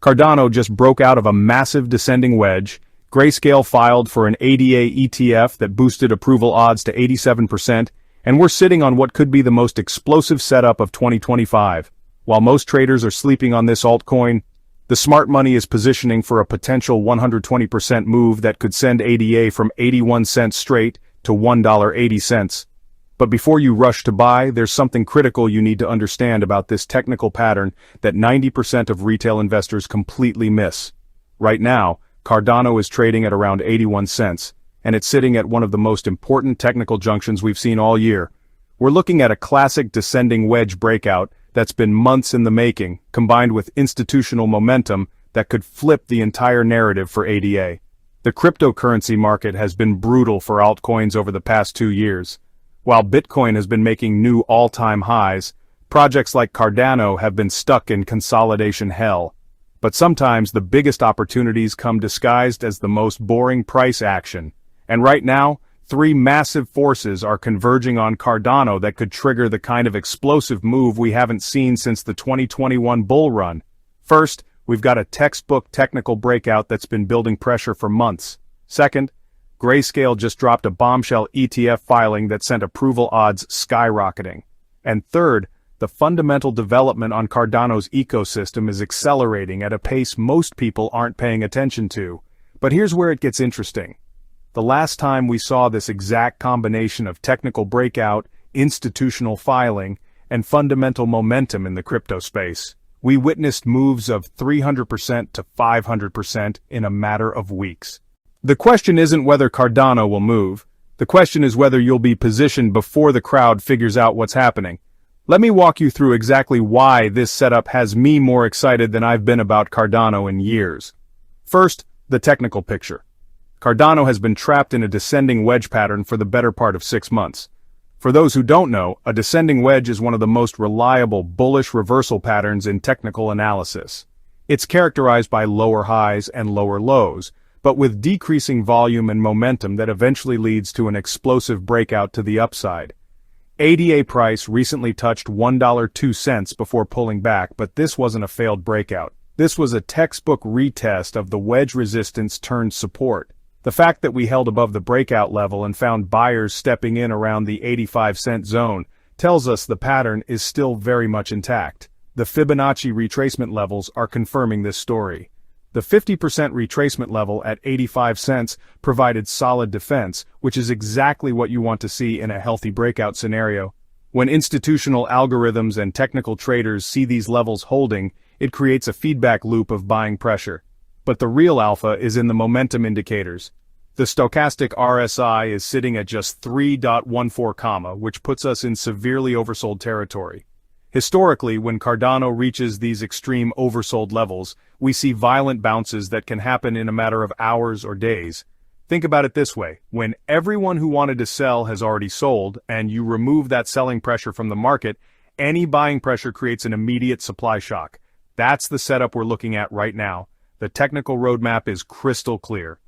Cardano just broke out of a massive descending wedge. Grayscale filed for an ADA ETF that boosted approval odds to 87%, and we're sitting on what could be the most explosive setup of 2025. While most traders are sleeping on this altcoin, the smart money is positioning for a potential 120% move that could send ADA from 81 cents straight to $1.80. But before you rush to buy, there's something critical you need to understand about this technical pattern that 90% of retail investors completely miss. Right now, Cardano is trading at around 81 cents, and it's sitting at one of the most important technical junctions we've seen all year. We're looking at a classic descending wedge breakout that's been months in the making, combined with institutional momentum that could flip the entire narrative for ADA. The cryptocurrency market has been brutal for altcoins over the past 2 years. While Bitcoin has been making new all-time highs, projects like Cardano have been stuck in consolidation hell. But sometimes the biggest opportunities come disguised as the most boring price action. And right now, 3 massive forces are converging on Cardano that could trigger the kind of explosive move we haven't seen since the 2021 bull run. First, we've got a textbook technical breakout that's been building pressure for months. Second, Grayscale just dropped a bombshell ETF filing that sent approval odds skyrocketing. And third, the fundamental development on Cardano's ecosystem is accelerating at a pace most people aren't paying attention to. But here's where it gets interesting. The last time we saw this exact combination of technical breakout, institutional filing, and fundamental momentum in the crypto space, we witnessed moves of 300% to 500% in a matter of weeks. The question isn't whether Cardano will move. The question is whether you'll be positioned before the crowd figures out what's happening. Let me walk you through exactly why this setup has me more excited than I've been about Cardano in years. First, the technical picture. Cardano has been trapped in a descending wedge pattern for the better part of 6 months. For those who don't know, a descending wedge is one of the most reliable bullish reversal patterns in technical analysis. It's characterized by lower highs and lower lows, but with decreasing volume and momentum that eventually leads to an explosive breakout to the upside. ADA price recently touched $1.02 before pulling back, but this wasn't a failed breakout. This was a textbook retest of the wedge resistance turned support. The fact that we held above the breakout level and found buyers stepping in around the 85-cent zone tells us the pattern is still very much intact. The Fibonacci retracement levels are confirming this story. The 50% retracement level at 85 cents provided solid defense, which is exactly what you want to see in a healthy breakout scenario. When institutional algorithms and technical traders see these levels holding, it creates a feedback loop of buying pressure. But the real alpha is in the momentum indicators. The stochastic RSI is sitting at just 3.14, which puts us in severely oversold territory. Historically, when Cardano reaches these extreme oversold levels, we see violent bounces that can happen in a matter of hours or days. Think about it this way: when everyone who wanted to sell has already sold, and you remove that selling pressure from the market, any buying pressure creates an immediate supply shock. That's the setup we're looking at right now. The technical roadmap is crystal clear.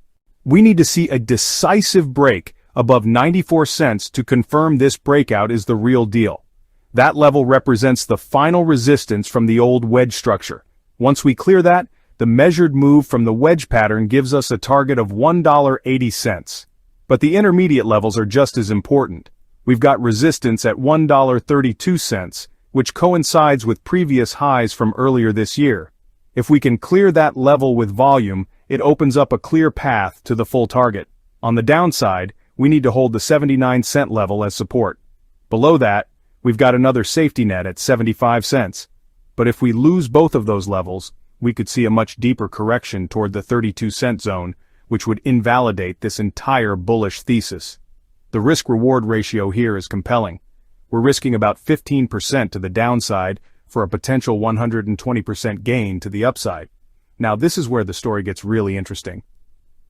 We need to see a decisive break above 94 cents to confirm this breakout is the real deal. That level represents the final resistance from the old wedge structure. Once we clear that, the measured move from the wedge pattern gives us a target of $1.80. But the intermediate levels are just as important. We've got resistance at $1.32, which coincides with previous highs from earlier this year. If we can clear that level with volume, it opens up a clear path to the full target. On the downside, we need to hold the 79-cent level as support. Below that, we've got another safety net at 75 cents. But if we lose both of those levels, we could see a much deeper correction toward the 32-cent zone, which would invalidate this entire bullish thesis. The risk-reward ratio here is compelling. We're risking about 15% to the downside for a potential 120% gain to the upside. Now this is where the story gets really interesting.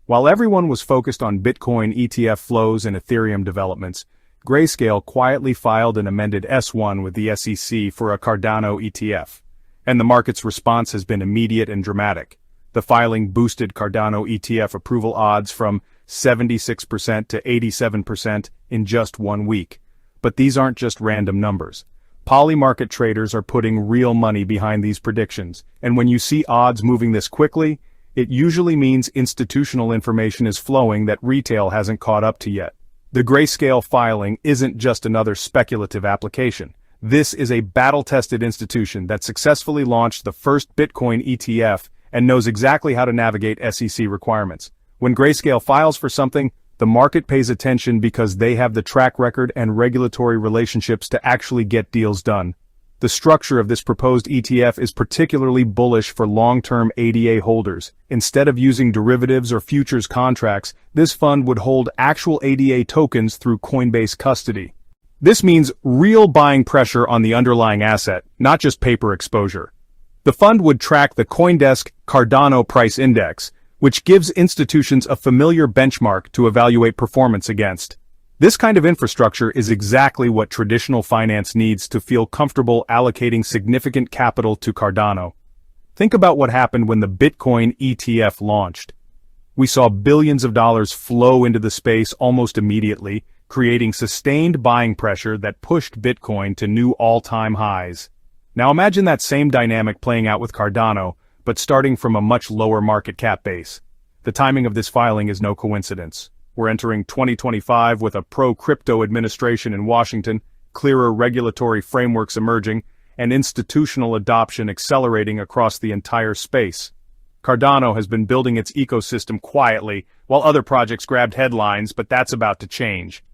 While everyone was focused on Bitcoin ETF flows and Ethereum developments, Grayscale quietly filed an amended S1 with the SEC for a Cardano ETF. And the market's response has been immediate and dramatic. The filing boosted Cardano ETF approval odds from 76% to 87% in just 1 week. But these aren't just random numbers. Polymarket traders are putting real money behind these predictions, and when you see odds moving this quickly, it usually means institutional information is flowing that retail hasn't caught up to yet. The Grayscale filing isn't just another speculative application. This is a battle-tested institution that successfully launched the first Bitcoin ETF and knows exactly how to navigate SEC requirements. When Grayscale files for something, the market pays attention because they have the track record and regulatory relationships to actually get deals done. The structure of this proposed ETF is particularly bullish for long-term ADA holders. Instead of using derivatives or futures contracts, this fund would hold actual ADA tokens through Coinbase custody. This means real buying pressure on the underlying asset, not just paper exposure. The fund would track the CoinDesk Cardano price index, which gives institutions a familiar benchmark to evaluate performance against. This kind of infrastructure is exactly what traditional finance needs to feel comfortable allocating significant capital to Cardano. Think about what happened when the Bitcoin ETF launched. We saw billions of dollars flow into the space almost immediately, creating sustained buying pressure that pushed Bitcoin to new all-time highs. Now imagine that same dynamic playing out with Cardano, but starting from a much lower market cap base. The timing of this filing is no coincidence. We're entering 2025 with a pro-crypto administration in Washington, clearer regulatory frameworks emerging, and institutional adoption accelerating across the entire space. Cardano has been building its ecosystem quietly, while other projects grabbed headlines, but that's about to change.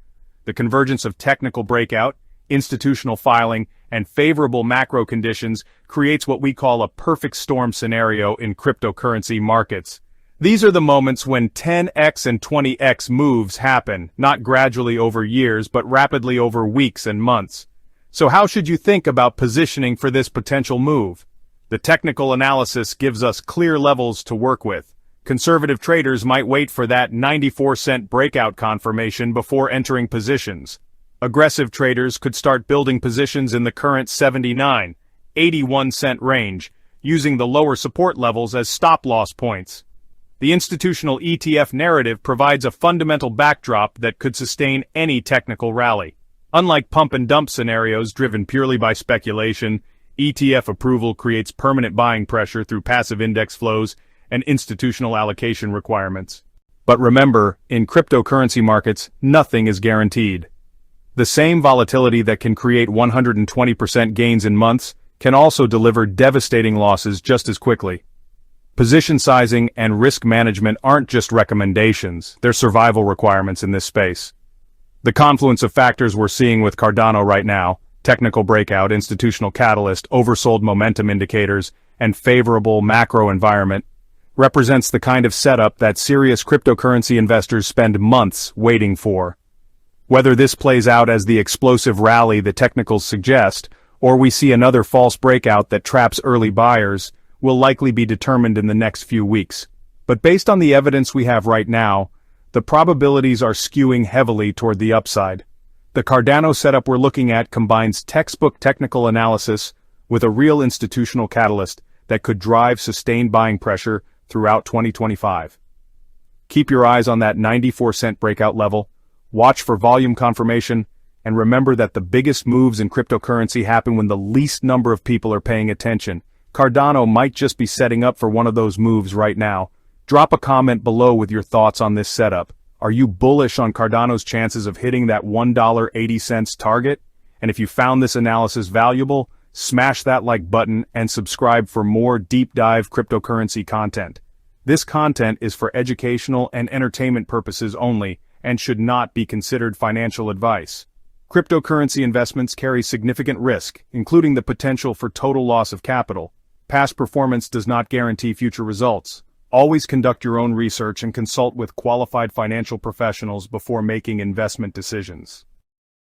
The convergence of technical breakout, institutional filing, and favorable macro conditions creates what we call a perfect storm scenario in cryptocurrency markets. These are the moments when 10x and 20x moves happen, not gradually over years but rapidly over weeks and months. So how should you think about positioning for this potential move? The technical analysis gives us clear levels to work with. Conservative traders might wait for that 94-cent breakout confirmation before entering positions. Aggressive traders could start building positions in the current 79, 81-cent range, using the lower support levels as stop-loss points. The institutional ETF narrative provides a fundamental backdrop that could sustain any technical rally. Unlike pump-and-dump scenarios driven purely by speculation, ETF approval creates permanent buying pressure through passive index flows and institutional allocation requirements. But remember, in cryptocurrency markets, nothing is guaranteed. The same volatility that can create 120% gains in months can also deliver devastating losses just as quickly. Position sizing and risk management aren't just recommendations, they're survival requirements in this space. The confluence of factors we're seeing with Cardano right now, technical breakout, institutional catalyst, oversold momentum indicators, and favorable macro environment, represents the kind of setup that serious cryptocurrency investors spend months waiting for. Whether this plays out as the explosive rally the technicals suggest, or we see another false breakout that traps early buyers, will likely be determined in the next few weeks. But based on the evidence we have right now, the probabilities are skewing heavily toward the upside. The Cardano setup we're looking at combines textbook technical analysis with a real institutional catalyst that could drive sustained buying pressure throughout 2025. Keep your eyes on that 94-cent breakout level, watch for volume confirmation, and remember that the biggest moves in cryptocurrency happen when the least number of people are paying attention. Cardano might just be setting up for one of those moves right now. Drop a comment below with your thoughts on this setup. Are you bullish on Cardano's chances of hitting that $1.80 target? And if you found this analysis valuable, smash that like button and subscribe for more deep dive cryptocurrency content. This content is for educational and entertainment purposes only and should not be considered financial advice. Cryptocurrency investments carry significant risk, including the potential for total loss of capital. Past performance does not guarantee future results. Always conduct your own research and consult with qualified financial professionals before making investment decisions.